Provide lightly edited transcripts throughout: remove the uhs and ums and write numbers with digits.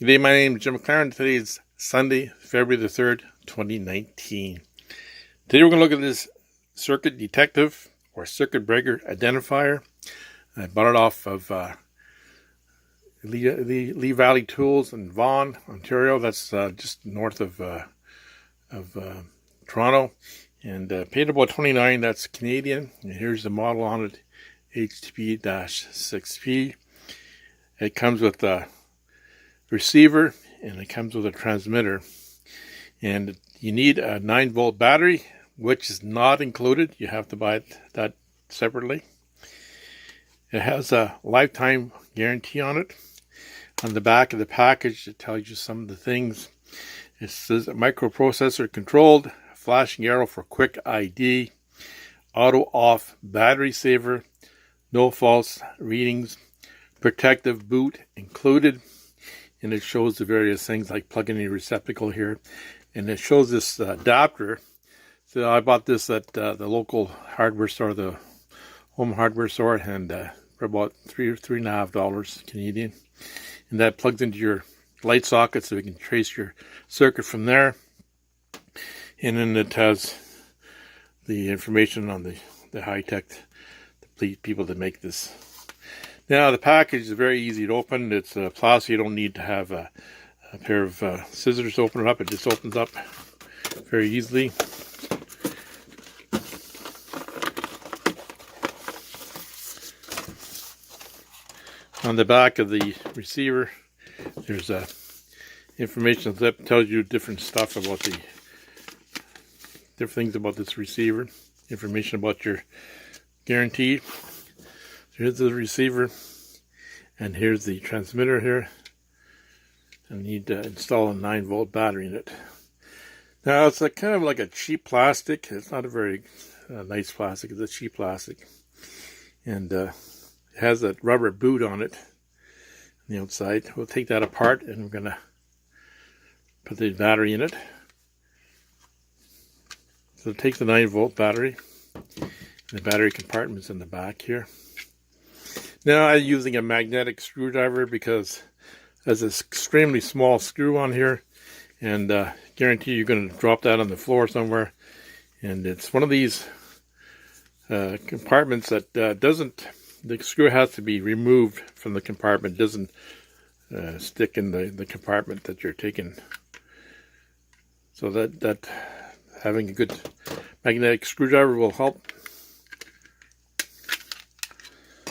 Good day, my name is Jim McLaren. Today is Sunday, February the 3rd, 2019. Today we're going to look at this circuit detective or circuit breaker identifier. I bought it off of Lee Valley Tools in Vaughan, Ontario. That's just north of Toronto. And paid about $29. That's Canadian. And here's the model on it, HTP-6P. It comes with a receiver and it comes with a transmitter, and you need a 9-volt battery, which is not included. You have to buy that separately. It has a lifetime guarantee on it. On the back of the package, it tells you some of the things. It says microprocessor controlled, flashing arrow for quick ID, auto off battery saver, no false readings, protective boot included. And it shows the various things like plug in a receptacle here. And it shows this adapter. So I bought this at the local hardware store, the home hardware store, and for about $3.50 Canadian. And that plugs into your light socket so you can trace your circuit from there. And then it has the information on the high-tech people that make this. Now, the package is very easy to open. It's plastic. You don't need to have a pair of scissors to open it up. It just opens up very easily. On the back of the receiver, there's information that tells you different stuff about different things about this receiver. Information about your guarantee. Here's the receiver, and here's the transmitter here. And you need to install a 9-volt battery in it. Now, it's kind of like a cheap plastic. It's not a very nice plastic. It's a cheap plastic. And it has a rubber boot on it on the outside. We'll take that apart, and we're going to put the battery in it. So it takes the 9-volt battery. The battery compartment's in the back here. Now I'm using a magnetic screwdriver because there's this extremely small screw on here, and guarantee you're going to drop that on the floor somewhere. And it's one of these compartments that the screw has to be removed from the compartment. It doesn't stick in the compartment that you're taking. So that having a good magnetic screwdriver will help.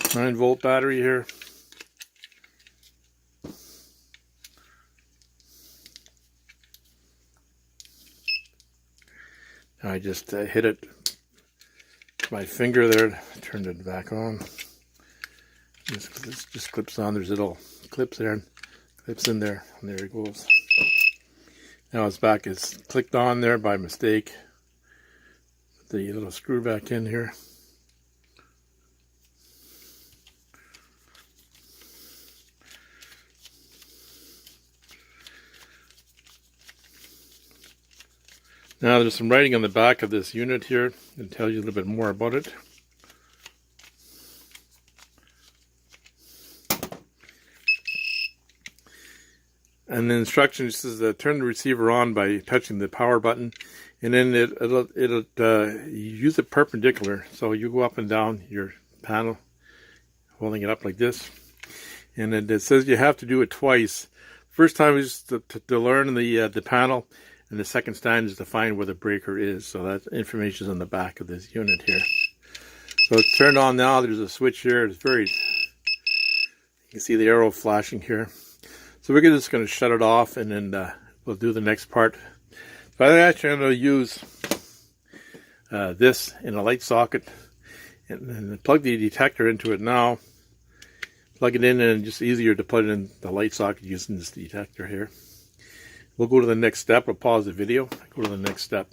9-volt battery here. I just hit it with my finger there, turned it back on. This just clips on. There's little clips there, clips in there, and there it goes. Now it's back. It's clicked on there by mistake. Put the little screw back in here. Now there's some writing on the back of this unit here that tells you a little bit more about it. And the instructions says turn the receiver on by touching the power button, and then it'll use it perpendicular. So you go up and down your panel, holding it up like this. And it says you have to do it twice. First time is to learn the panel. And the second time is to find where the breaker is. So that information is on the back of this unit here. So it's turned on now. There's a switch here. It's you can see the arrow flashing here. So we're just going to shut it off, and then we'll do the next part. But I'm actually going to use this in a light socket and plug the detector into it now. Plug it in, and it's just easier to put it in the light socket using this detector here. We'll go to the next step. We'll pause the video. Go to the next step.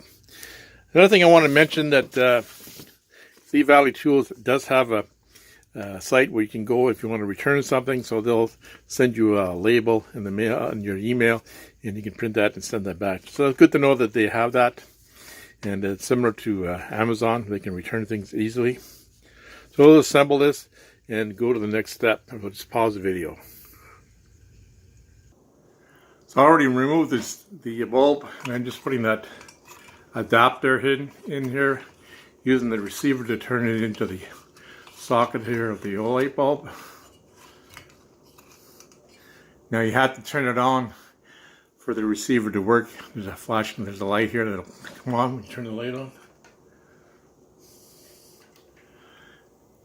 Another thing I want to mention that Lee Valley Tools does have a site where you can go if you want to return something. So they'll send you a label in the mail, in your email, and you can print that and send that back. So it's good to know that they have that. And it's similar to Amazon. They can return things easily. So we'll assemble this and go to the next step. We'll just pause the video. So I already removed the bulb, and I'm just putting that adapter in here, using the receiver to turn it into the socket here of the light bulb. Now you have to turn it on for the receiver to work. There's a flash and there's a light here that'll come on when you turn the light on.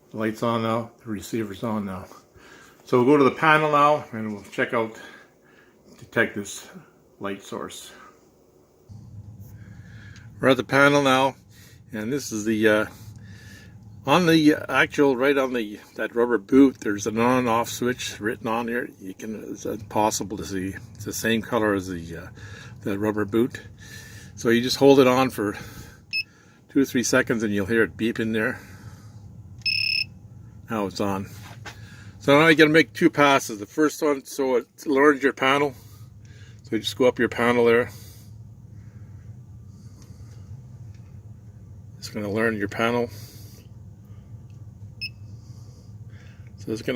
The light's on now, the receiver's on now. So we'll go to the panel now and we'll check out, detect this light source. We're at the panel now, and this is the on the actual, right on that rubber boot, there's an on and off switch written on here. It's impossible to see. It's the same color as the rubber boot. So you just hold it on for 2 or 3 seconds and you'll hear it beep in there. Now it's on. So now you gotta make 2 passes. The first one, so it learns your panel. So you just go up your panel there. It's gonna learn your panel. So it's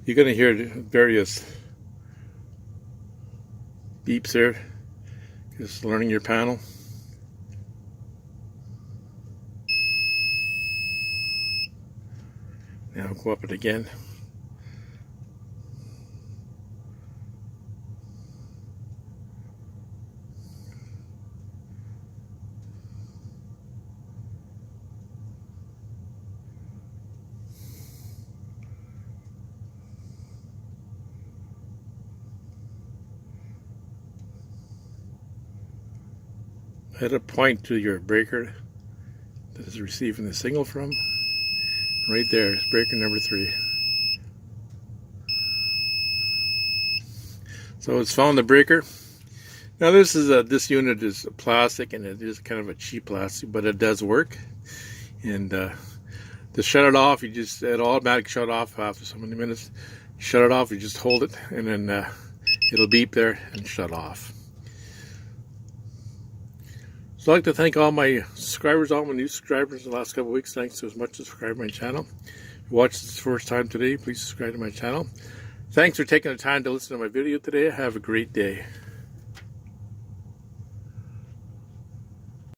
you're gonna hear various beeps here. Just learning your panel. Now go up it again. Hit a point to your breaker that is receiving the signal from. Right there is breaker number 3. So it's found the breaker. Now this unit is plastic, and it is kind of a cheap plastic, but it does work. And to shut it off, it automatic shut off after so many minutes. You shut it off, you just hold it, and then it'll beep there and shut off. So I'd like to thank all my subscribers, all my new subscribers in the last couple of weeks. Thanks so much for subscribing to my channel. If you watched this first time today, please subscribe to my channel. Thanks for taking the time to listen to my video today. Have a great day.